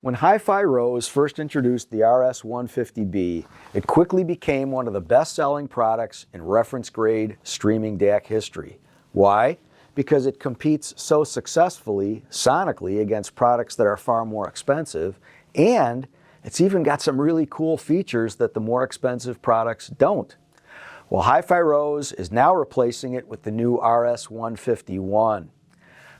When HiFi Rose first introduced the RS150B, it quickly became one of the best-selling products in reference-grade streaming DAC history. Why? Because it competes so successfully, sonically, against products that are far more expensive, and it's even got some really cool features that the more expensive products don't. Well, HiFi Rose is now replacing it with the new RS151.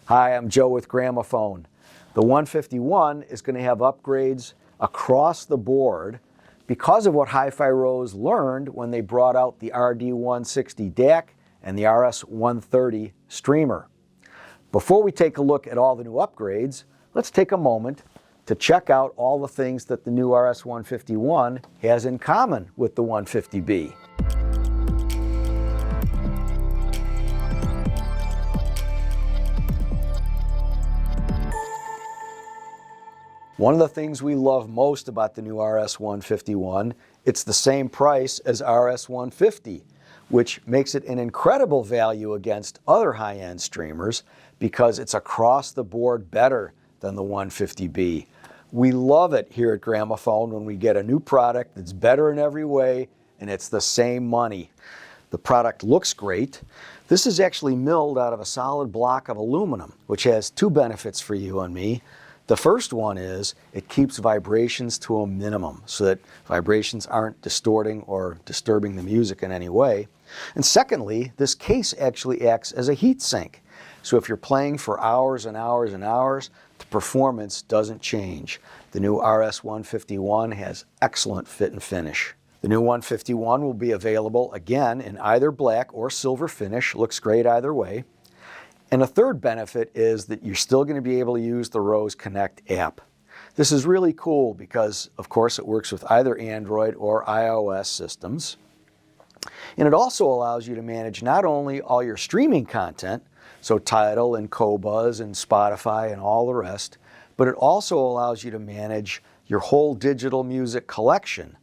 Hi, I'm Joe with Gramophone. The 151 is going to have upgrades across the board because of what HiFi Rose learned when they brought out the RD160 DAC and the RS130 streamer. Before we take a look at all the new upgrades, let's take a moment to check out all the things that the new RS151 has in common with the 150B. One of the things we love most about the new RS151, it's the same price as RS150, which makes it an incredible value against other high-end streamers because it's across the board better than the 150B. We love it here at Gramophone when we get a new product that's better in every way and it's the same money. The product looks great. This is actually milled out of a solid block of aluminum, which has two benefits for you and me. The first one is it keeps vibrations to a minimum so that vibrations aren't distorting or disturbing the music in any way. And secondly, this case actually acts as a heat sink. So if you're playing for hours and hours and hours, the performance doesn't change. The new RS151 has excellent fit and finish. The new 151 will be available again in either black or silver finish. Looks great either way. And a third benefit is that you're still going to be able to use the Rose Connect app. This is really cool because, of course, it works with either Android or iOS systems. And it also allows you to manage not only all your streaming content, so Tidal and Qobuz and Spotify and all the rest, but it also allows you to manage your whole digital music collection,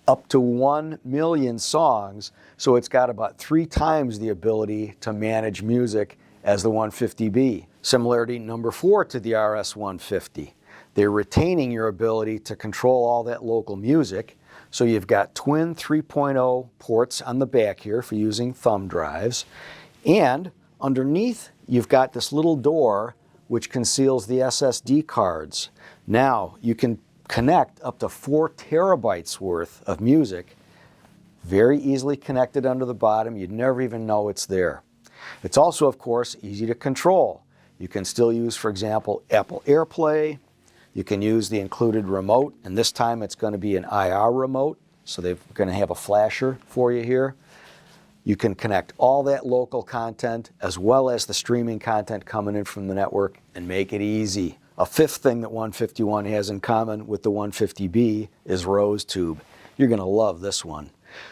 up to 1 million songs, so it's got about 3 times the ability to manage music as the 150B. Similarity number 4 to the RS150. They're retaining your ability to control all that local music. So you've got twin 3.0 ports on the back here for using thumb drives. And underneath, you've got this little door which conceals the SSD cards. Now you can connect up to 4 terabytes worth of music. Very easily connected under the bottom. You'd never even know it's there. It's also, of course, easy to control. You can still use, for example, Apple AirPlay. You can use the included remote, and this time it's going to be an IR remote, so they're going to have a flasher for you here. You can connect all that local content as well as the streaming content coming in from the network and make it easy. A fifth thing that 151 has in common with the 150B is RoseTube. You're going to love this one.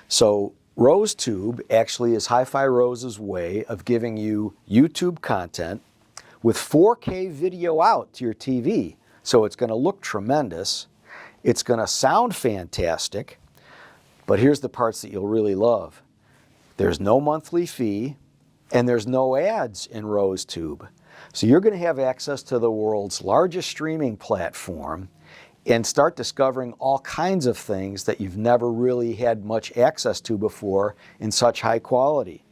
So RoseTube actually is HiFi Rose's way of giving you YouTube content with 4K video out to your TV. So it's going to look tremendous. It's going to sound fantastic. But here's the parts that you'll really love. There's no monthly fee and there's no ads in RoseTube. So you're going to have access to the world's largest streaming platform and start discovering all kinds of things that you've never really had much access to before in such high quality.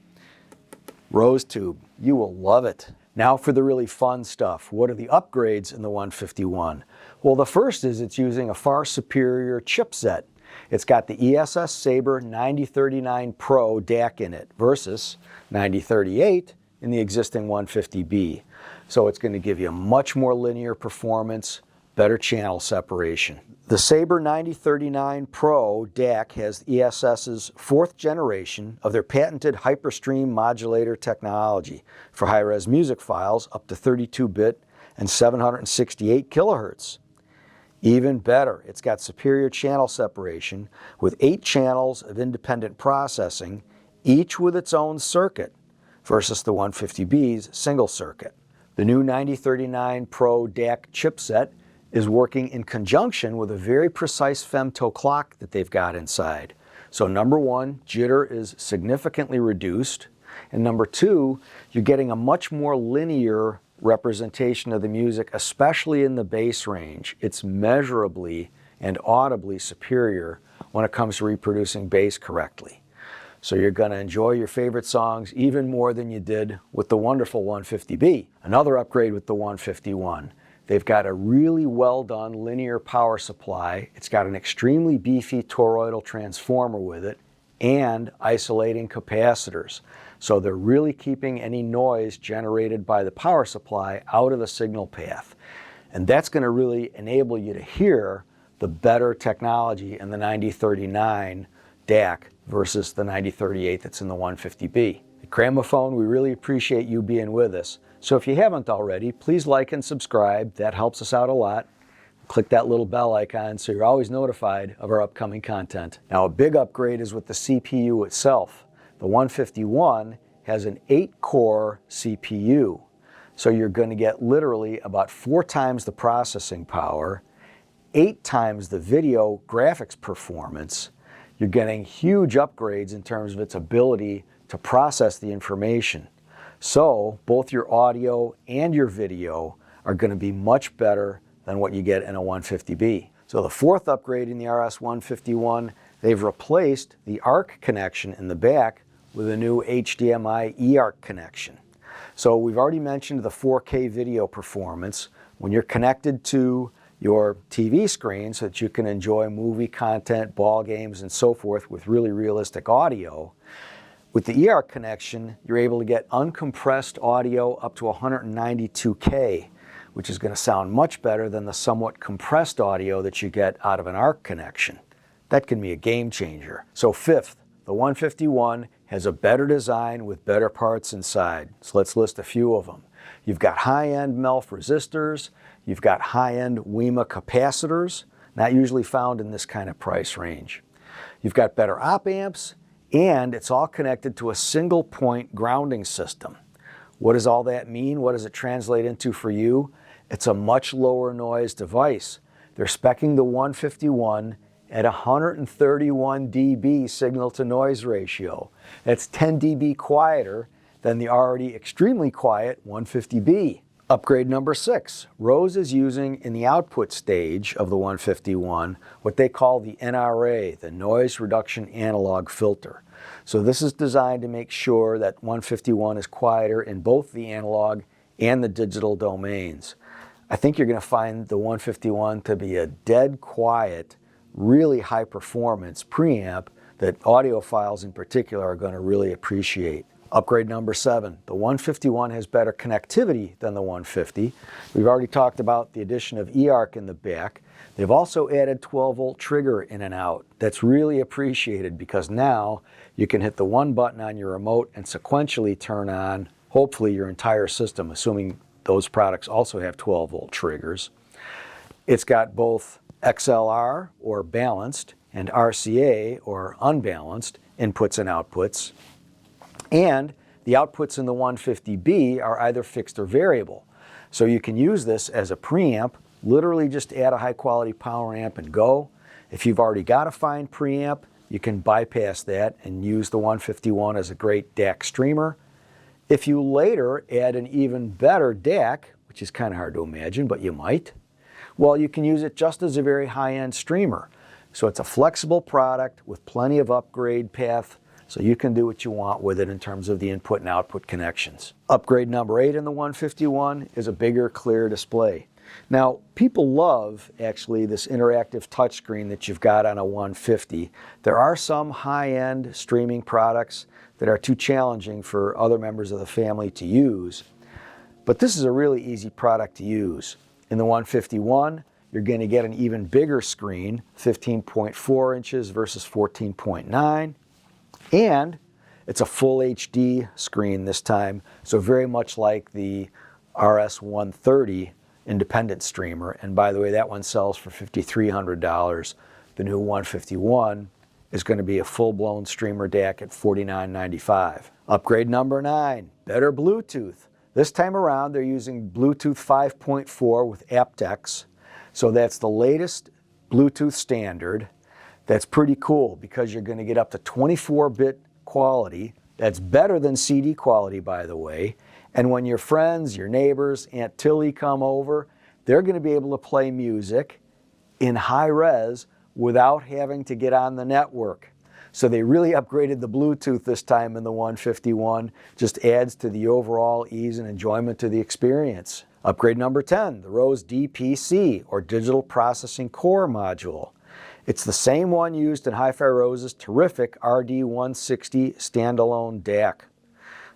RoseTube, you will love it. Now for the really fun stuff. What are the upgrades in the 151? Well, the first is it's using a far superior chipset. It's got the ESS Sabre 9039 Pro DAC in it versus 9038 in the existing 150B. So it's going to give you much more linear performance, better channel separation. The Sabre 9039 Pro DAC has ESS's 4th generation of their patented HyperStream modulator technology for high-res music files up to 32-bit and 768 kilohertz. Even better, it's got superior channel separation with 8 channels of independent processing, each with its own circuit, versus the 150B's single circuit. The new 9039 Pro DAC chipset is working in conjunction with a very precise Femto Clock that they've got inside. So number 1, jitter is significantly reduced, and number 2, you're getting a much more linear representation of the music, especially in the bass range. It's measurably and audibly superior when it comes to reproducing bass correctly. So you're going to enjoy your favorite songs even more than you did with the wonderful 150B. Another upgrade with the 151. They've got a really well done linear power supply. It's got an extremely beefy toroidal transformer with it and isolating capacitors. So they're really keeping any noise generated by the power supply out of the signal path. And that's going to really enable you to hear the better technology in the 9039 DAC versus the 9038 that's in the 150B. At Gramophone, we really appreciate you being with us. So if you haven't already, please like and subscribe. That helps us out a lot. Click that little bell icon so you're always notified of our upcoming content. Now, a big upgrade is with the CPU itself. The 151 has an 8-core CPU. So you're going to get literally about 4 times the processing power, 8 times the video graphics performance. You're getting huge upgrades in terms of its ability to process the information. So both your audio and your video are going to be much better than what you get in a 150B. So the fourth upgrade in the RS151, they've replaced the eArc connection in the back with a new HDMI eArc connection. So we've already mentioned the 4K video performance. When you're connected to your TV screen so that you can enjoy movie content, ball games, and so forth with really realistic audio, with the eArc connection, you're able to get uncompressed audio up to 192K, which is going to sound much better than the somewhat compressed audio that you get out of an ARC connection. That can be a game changer. So fifth, the 151 has a better design with better parts inside. So let's list a few of them. You've got high-end MELF resistors, you've got high-end WEMA capacitors, not usually found in this kind of price range. You've got better op amps, and it's all connected to a single point grounding system. What does all that mean? What does it translate into for you? It's a much lower noise device. They're speccing the 151 at 131 dB signal to noise ratio. That's 10 dB quieter than the already extremely quiet 150B. Upgrade number 6. ROSE is using in the output stage of the 151 what they call the NRA, the Noise Reduction Analog Filter. So this is designed to make sure that 151 is quieter in both the analog and the digital domains. I think you're going to find the 151 to be a dead quiet, really high performance preamp that audiophiles in particular are going to really appreciate. Upgrade number 7, the 151 has better connectivity than the 150. We've already talked about the addition of eArc in the back. They've also added 12-volt trigger in and out. That's really appreciated because now you can hit the one button on your remote and sequentially turn on, hopefully, your entire system, assuming those products also have 12-volt triggers. It's got both XLR, or balanced, and RCA, or unbalanced, inputs and outputs. And the outputs in the 150B are either fixed or variable. So you can use this as a preamp, literally just add a high quality power amp and go. If you've already got a fine preamp, you can bypass that and use the 151 as a great DAC streamer. If you later add an even better DAC, which is kind of hard to imagine, but you might, well, you can use it just as a very high-end streamer. So it's a flexible product with plenty of upgrade path, so you can do what you want with it in terms of the input and output connections. Upgrade number 8 in the 151 is a bigger, clear display. Now, people love, actually, this interactive touchscreen that you've got on a 150. There are some high-end streaming products that are too challenging for other members of the family to use, but this is a really easy product to use. In the 151, you're going to get an even bigger screen, 15.4 inches versus 14.9, and it's a full HD screen this time, so very much like the RS130 independent streamer. And by the way, that one sells for $5,300. The new 151 is going to be a full-blown streamer DAC at $49.95. Upgrade number 9, better Bluetooth. This time around, they're using Bluetooth 5.4 with aptX. So that's the latest Bluetooth standard. That's pretty cool because you're going to get up to 24-bit quality. That's better than CD quality, by the way. And when your friends, your neighbors, Aunt Tilly come over, they're going to be able to play music in high res without having to get on the network. So they really upgraded the Bluetooth this time in the 151. Just adds to the overall ease and enjoyment to the experience. Upgrade number 10, the ROSE DPC, or Digital Processing Core Module. It's the same one used in HiFi Rose's terrific RD160 standalone DAC.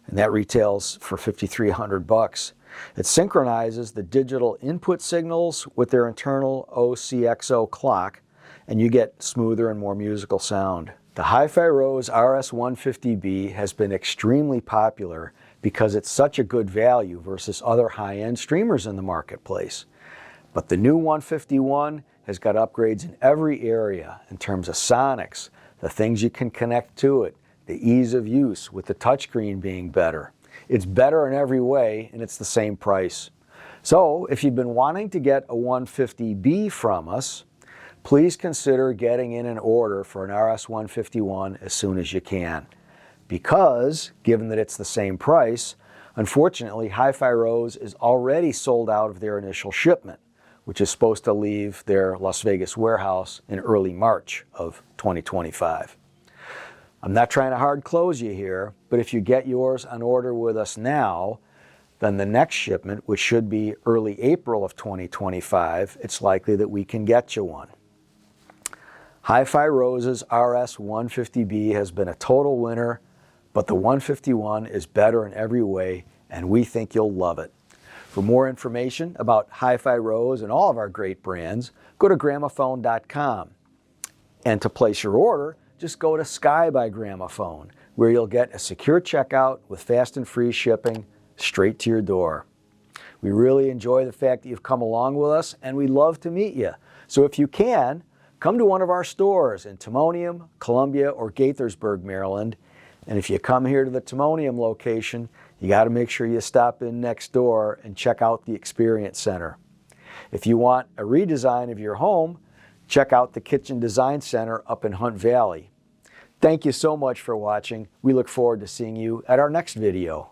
And that retails for $5,300. It synchronizes the digital input signals with their internal OCXO clock, and you get smoother and more musical sound. The HiFi Rose RS150B has been extremely popular because it's such a good value versus other high-end streamers in the marketplace. But the new 151 has got upgrades in every area in terms of sonics, the things you can connect to it, the ease of use with the touchscreen being better. It's better in every way, and it's the same price. So if you've been wanting to get a 150B from us, please consider getting in an order for an RS151 as soon as you can. Because, given that it's the same price, unfortunately HiFi Rose is already sold out of their initial shipment, which is supposed to leave their Las Vegas warehouse in early March of 2025. I'm not trying to hard close you here, but if you get yours on order with us now, then the next shipment, which should be early April of 2025, it's likely that we can get you one. HiFi Rose's RS150B has been a total winner, but the 151 is better in every way, and we think you'll love it. For more information about HiFi Rose and all of our great brands, go to Gramophone.com. And to place your order, just go to Sky by Gramophone, where you'll get a secure checkout with fast and free shipping straight to your door. We really enjoy the fact that you've come along with us, and we'd love to meet you. So if you can, come to one of our stores in Timonium, Columbia, or Gaithersburg, Maryland. And if you come here to the Timonium location, you got to make sure you stop in next door and check out the Experience Center. If you want a redesign of your home, check out the Kitchen Design Center up in Hunt Valley. Thank you so much for watching. We look forward to seeing you at our next video.